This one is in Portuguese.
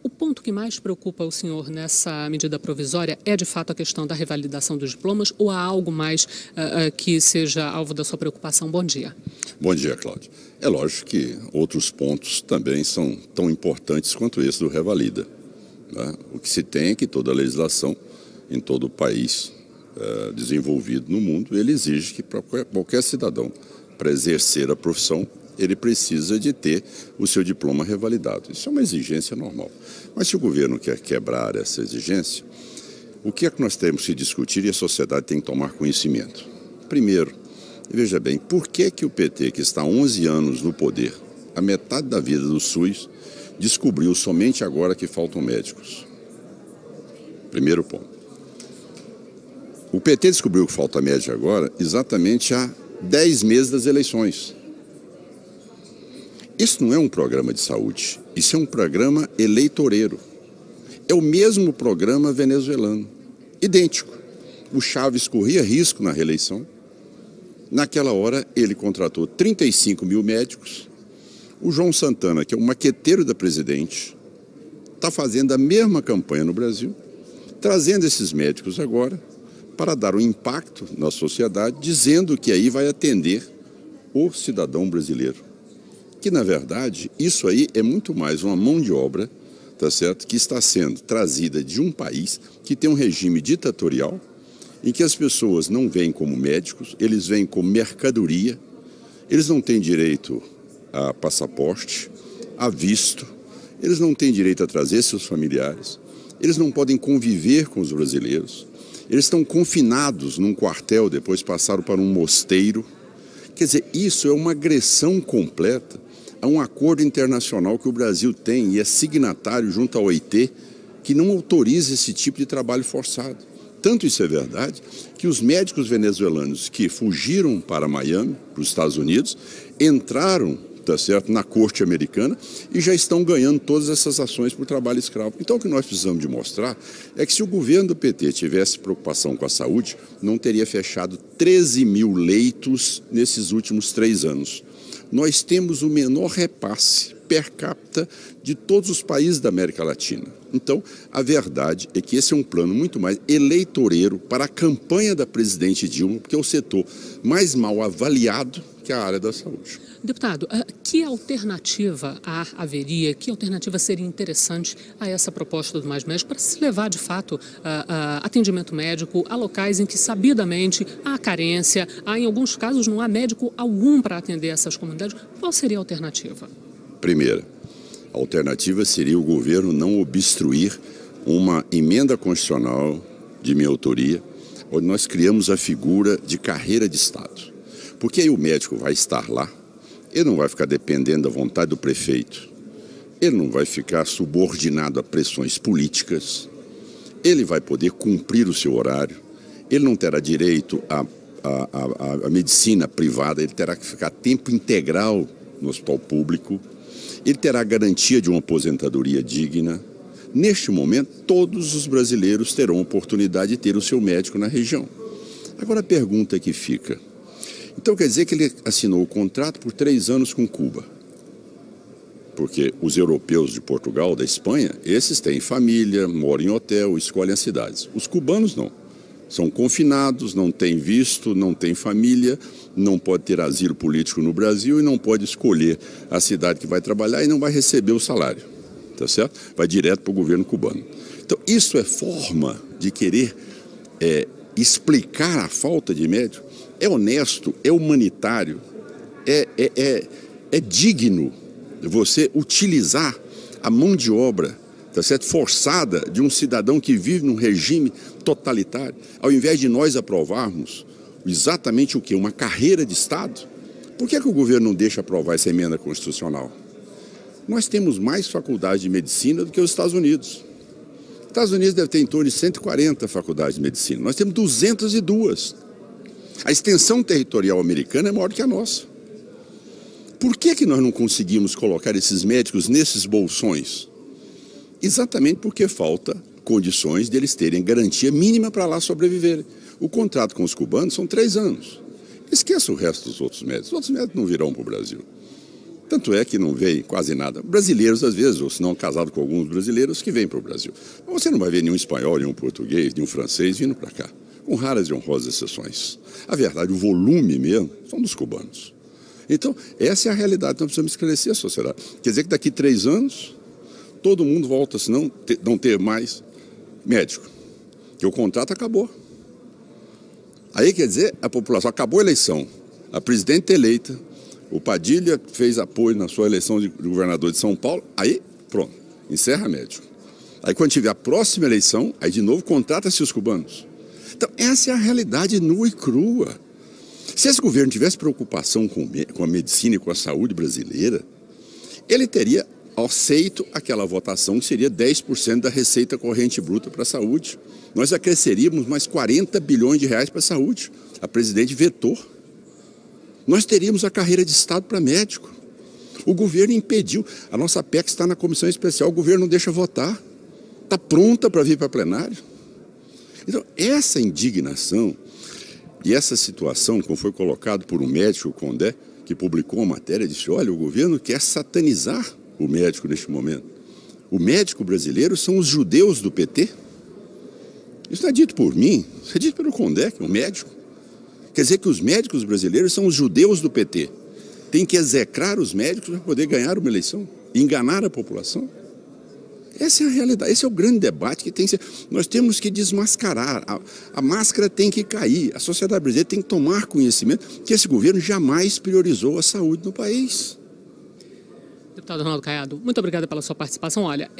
O ponto que mais preocupa o senhor nessa medida provisória é, de fato, a questão da revalidação dos diplomas ou há algo mais que seja alvo da sua preocupação? Bom dia. Bom dia, Cláudio. É lógico que outros pontos também são tão importantes quanto esse do revalida, né? O que se tem é que toda a legislação em todo o país desenvolvido no mundo, ele exige que para qualquer cidadão, para exercer a profissão, ele precisa de ter o seu diploma revalidado. Isso é uma exigência normal. Mas se o governo quer quebrar essa exigência, o que é que nós temos que discutir e a sociedade tem que tomar conhecimento? Primeiro, veja bem, por que o PT, que está há 11 anos no poder, a metade da vida do SUS, descobriu somente agora que faltam médicos? Primeiro ponto. O PT descobriu que falta médico agora exatamente há 10 meses das eleições. Isso não é um programa de saúde, isso é um programa eleitoreiro. É o mesmo programa venezuelano, idêntico. O Chávez corria risco na reeleição. Naquela hora, ele contratou 35 mil médicos. O João Santana, que é o maqueteiro da presidente, está fazendo a mesma campanha no Brasil, trazendo esses médicos agora para dar um impacto na sociedade, dizendo que aí vai atender o cidadão brasileiro. Que, na verdade, isso aí é muito mais uma mão de obra, tá certo? Que está sendo trazida de um país que tem um regime ditatorial, em que as pessoas não vêm como médicos, eles vêm como mercadoria, eles não têm direito a passaporte, a visto, eles não têm direito a trazer seus familiares, eles não podem conviver com os brasileiros, eles estão confinados num quartel, depois passaram para um mosteiro. Quer dizer, isso é uma agressão completa a um acordo internacional que o Brasil tem e é signatário junto à OIT, que não autoriza esse tipo de trabalho forçado. Tanto isso é verdade que os médicos venezuelanos que fugiram para Miami, para os Estados Unidos, entraram, tá certo, na corte americana e já estão ganhando todas essas ações por trabalho escravo. Então o que nós precisamos de mostrar é que se o governo do PT tivesse preocupação com a saúde, não teria fechado 13 mil leitos nesses últimos 3 anos. Nós temos o menor repasse per capita de todos os países da América Latina. Então, a verdade é que esse é um plano muito mais eleitoreiro para a campanha da presidente Dilma, porque é o setor mais mal avaliado que a área da saúde. Deputado, que alternativa haveria, que alternativa seria interessante a essa proposta do Mais Médico para se levar, de fato, atendimento médico a locais em que, sabidamente, há carência, em alguns casos, não há médico algum para atender essas comunidades? Qual seria a alternativa? Primeira, a alternativa seria o governo não obstruir uma emenda constitucional de minha autoria, onde nós criamos a figura de carreira de Estado. Porque aí o médico vai estar lá, ele não vai ficar dependendo da vontade do prefeito, ele não vai ficar subordinado a pressões políticas, ele vai poder cumprir o seu horário, ele não terá direito à medicina privada, ele terá que ficar tempo integral no hospital público, ele terá garantia de uma aposentadoria digna. Neste momento, todos os brasileiros terão oportunidade de ter o seu médico na região. Agora a pergunta que fica: então quer dizer que ele assinou o contrato por 3 anos com Cuba? Porque os europeus de Portugal, da Espanha, esses têm família, moram em hotel, escolhem as cidades. Os cubanos não. São confinados, não têm visto, não têm família, não pode ter asilo político no Brasil e não pode escolher a cidade que vai trabalhar e não vai receber o salário, tá certo? Vai direto para o governo cubano. Então, isso é forma de querer explicar a falta de médico? É honesto, é humanitário, é digno de você utilizar a mão de obra, tá certo, forçada de um cidadão que vive num regime totalitário, ao invés de nós aprovarmos exatamente o quê? Uma carreira de Estado? Por que o governo não deixa aprovar essa emenda constitucional? Nós temos mais faculdades de medicina do que os Estados Unidos. Os Estados Unidos deve ter em torno de 140 faculdades de medicina. Nós temos 202. A extensão territorial americana é maior que a nossa. Por que nós não conseguimos colocar esses médicos nesses bolsões? Exatamente porque falta condições deles terem garantia mínima para lá sobreviverem. O contrato com os cubanos são 3 anos. Esqueça o resto dos outros médicos. Os outros médicos não virão para o Brasil. Tanto é que não vem quase nada. Brasileiros, às vezes, ou se não casado com alguns brasileiros, que vêm para o Brasil. Mas você não vai ver nenhum espanhol, nenhum português, nenhum francês vindo para cá, com raras e honrosas exceções. A verdade, o volume mesmo, são dos cubanos. Então, essa é a realidade que nós precisamos esclarecer a sociedade. Quer dizer que daqui 3 anos, todo mundo volta, se não ter mais médico. Que o contrato acabou. Aí, quer dizer, a população, acabou a eleição, a presidente eleita, o Padilha fez apoio na sua eleição de governador de São Paulo, aí pronto, encerra médico. Aí quando tiver a próxima eleição, aí de novo contrata-se os cubanos. Então essa é a realidade nua e crua. Se esse governo tivesse preocupação com a medicina e com a saúde brasileira, ele teria aceito aquela votação que seria 10% da receita corrente bruta para a saúde. Nós acresceríamos mais 40 bilhões de reais para a saúde. A presidente vetou. Nós teríamos a carreira de Estado para médico. O governo impediu. A nossa PEC está na comissão especial, o governo não deixa votar. Está pronta para vir para plenário. Então, essa indignação e essa situação, como foi colocado por um médico, o Condé, que publicou uma matéria, disse, olha, o governo quer satanizar o médico neste momento. O médico brasileiro são os judeus do PT. Isso não é dito por mim, isso é dito pelo Condé, que é um médico. Quer dizer que os médicos brasileiros são os judeus do PT. Tem que execrar os médicos para poder ganhar uma eleição, enganar a população. Essa é a realidade, esse é o grande debate que tem que ser. Nós temos que desmascarar, a máscara tem que cair, a sociedade brasileira tem que tomar conhecimento que esse governo jamais priorizou a saúde no país. Deputado Ronaldo Caiado, muito obrigado pela sua participação. Olha,